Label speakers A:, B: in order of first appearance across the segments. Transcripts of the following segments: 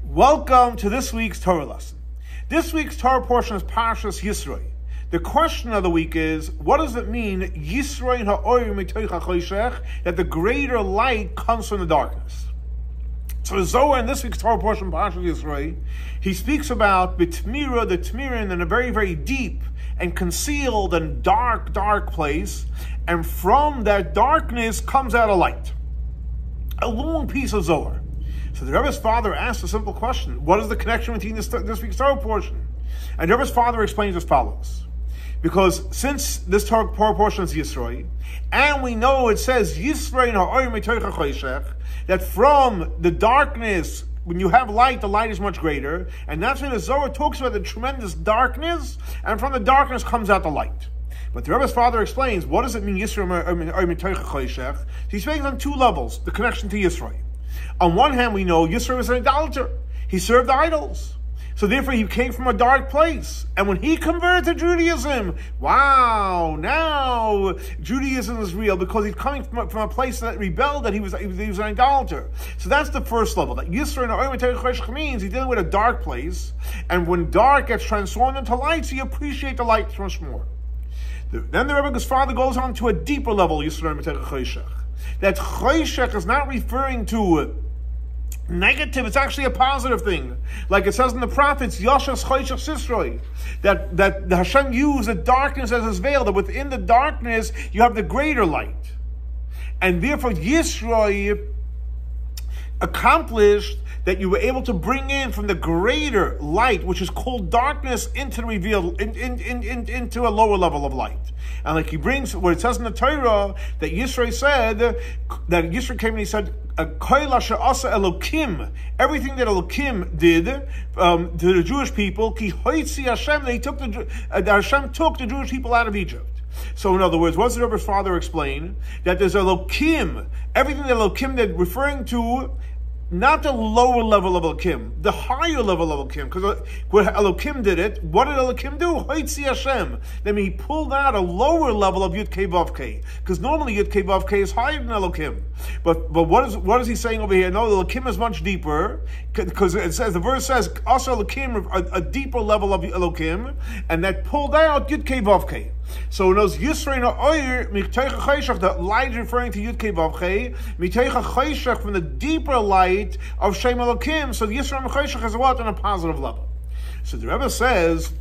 A: Welcome to this week's Torah lesson. This week's Torah portion is Parsha Yitro. The question of the week is, what does it mean, Yisro Ha'or Mitach HaChoshech, that the greater light comes from the darkness? So the Zohar in this week's Torah portion, Parsha Yitro, he speaks about B'tmira, the Tmirin, in a very, very deep and concealed and dark place, and from that darkness comes out a light. A long piece of Zohar. So the Rebbe's father asked a simple question: what is the connection between this week's Torah portion? And the Rebbe's father explains as follows: because since this Torah portion is Yisro, and we know it says Yisro Ha'or Mitach HaChoshech, that from the darkness, when you have light, the light is much greater, and that's why the Zohar talks about the tremendous darkness, and from the darkness comes out the light. But the Rebbe's father explains, what does it mean Yisro Ha'or Mitach HaChoshech? He speaks on two levels, the connection to Yisro. On one hand, we know Yisro was an idolater. He served idols. So therefore, he came from a dark place. And when he converted to Judaism, wow, now Judaism is real, because he's coming from a place that rebelled, that he was an idolater. So that's the first level. That Yisro Ha'or Mitach HaChoshech means he's dealing with a dark place, and when dark gets transformed into light, so you appreciate the light much more. Then the Rebbe's father goes on to a deeper level, Yisro Ha'or Mitach HaChoshech. That Choshech is not referring to negative, it's actually a positive thing. Like it says in the prophets, Yashas Choshech Sisroi, that Hashem used the darkness as his veil, that within the darkness you have the greater light. And therefore Yisroi accomplished that you were able to bring in from the greater light, which is called darkness, into the revealed, into a lower level of light. And like he brings, what it says in the Torah, that Yisro said, that Yisro came and he said, Elokim, everything that Elokim did to the Jewish people, Ki Hoitzi Hashem, that Hashem took the Jewish people out of Egypt. So in other words, what does the Rebbe's father explain? That there's Elokim, everything that Elokim did, referring to not the lower level of Elokim, the higher level of Elokim. Because when Elokim did it, what did Elokim do? Hoitzi Hashem. Then he pulled out a lower level of Yud Kei Vav Kei. Because normally Yud Kei Vav Kei is higher than Elokim. But what is he saying over here? No, Elokim is much deeper. Because it says, the verse says, also Elokim, a deeper level of Elokim. And that pulled out Yud Kei Vav Kei. So in those Yisro Ha'or Mitach HaChoshech, the light is referring to Yud Kei Vav Kei, Mitach HaChoshech from the deeper light of Shem Elokim. So the Yisro HaChoshech is what? On a positive level. So the Rebbe says,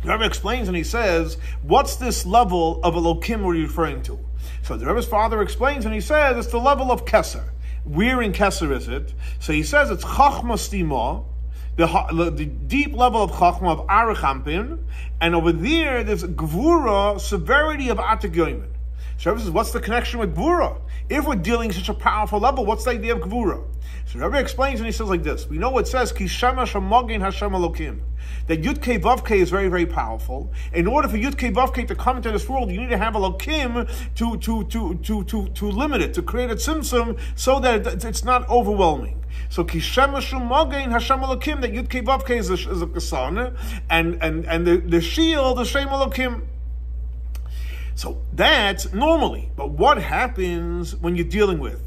A: the Rebbe explains and he says, what's this level of Elokim we're referring to? So the Rebbe's father explains and he says, it's the level of Keser. Where in Keser is it? So he says it's Chachma Stima, the deep level of Chachma, of Arachampin, and over there's Gvura, severity of Atik Yoimin. So Rebbe says, what's the connection with Gvura? If we're dealing such a powerful level, what's the idea of Gvura? So Rebbe explains and he says like this: we know it says, Ki Shema Shemagin Hashem Elokim, that Yud Kei Vav Kei is very, very powerful. In order for Yud Kei Vav Kei to come into this world, you need to have Elokim to limit it, to create a tzimtzum, so that it's not overwhelming. So Ki Shema Shemagin Hashem Elokim, that Yud Kei Vav Kei is a son, and the shield is Shem Elokim. So that's normally. But what happens when you're dealing with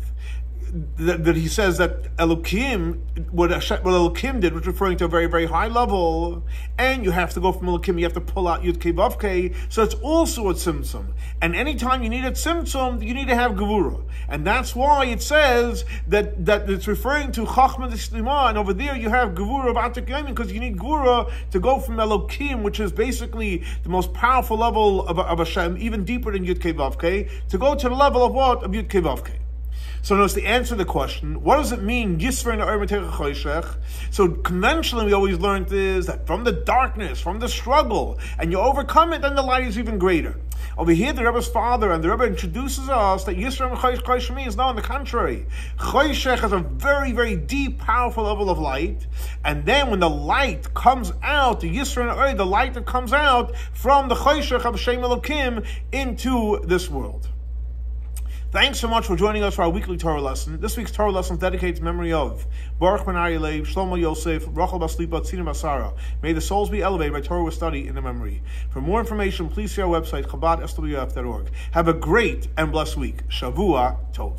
A: that he says that Elokim, what Elokim did was referring to a very, very high level, and you have to go from Elokim, you have to pull out Yud Kei Vav Kei, so it's also a tzimtzum. And anytime you need a tzimtzum, you need to have Gevura. And that's why it says that it's referring to Chachma D'Shlima, and over there you have Gevura of Atik Yomin, because you need Gevura to go from Elokim, which is basically the most powerful level of Hashem, even deeper than Yud Kei Vav Kei, to go to the level of what? Of Yud Kei Vav Kei. So notice the answer to the question, what does it mean, Yisro Ha'or Mitach HaChoshech? So conventionally we always learned is that from the darkness, from the struggle, and you overcome it, then the light is even greater. Over here the Rebbe's father and the Rebbe introduces us that Yisro Ha'or Mitach HaChoshech means, no, on the contrary. Choshech has a very, very deep, powerful level of light, and then when the light comes out, the Yisro Ha'or, the light that comes out from the Choshech of Shem Elokim into this world. Thanks so much for joining us for our weekly Torah lesson. This week's Torah lesson is dedicated to memory of Baruch Ben Aryeh Leib, Shlomo Yosef, Rachel Bas Lipa, Tzina Basara. May the souls be elevated by Torah with study in the memory. For more information, please see our website, Chabad, swf.org. Have a great and blessed week. Shavua Tov.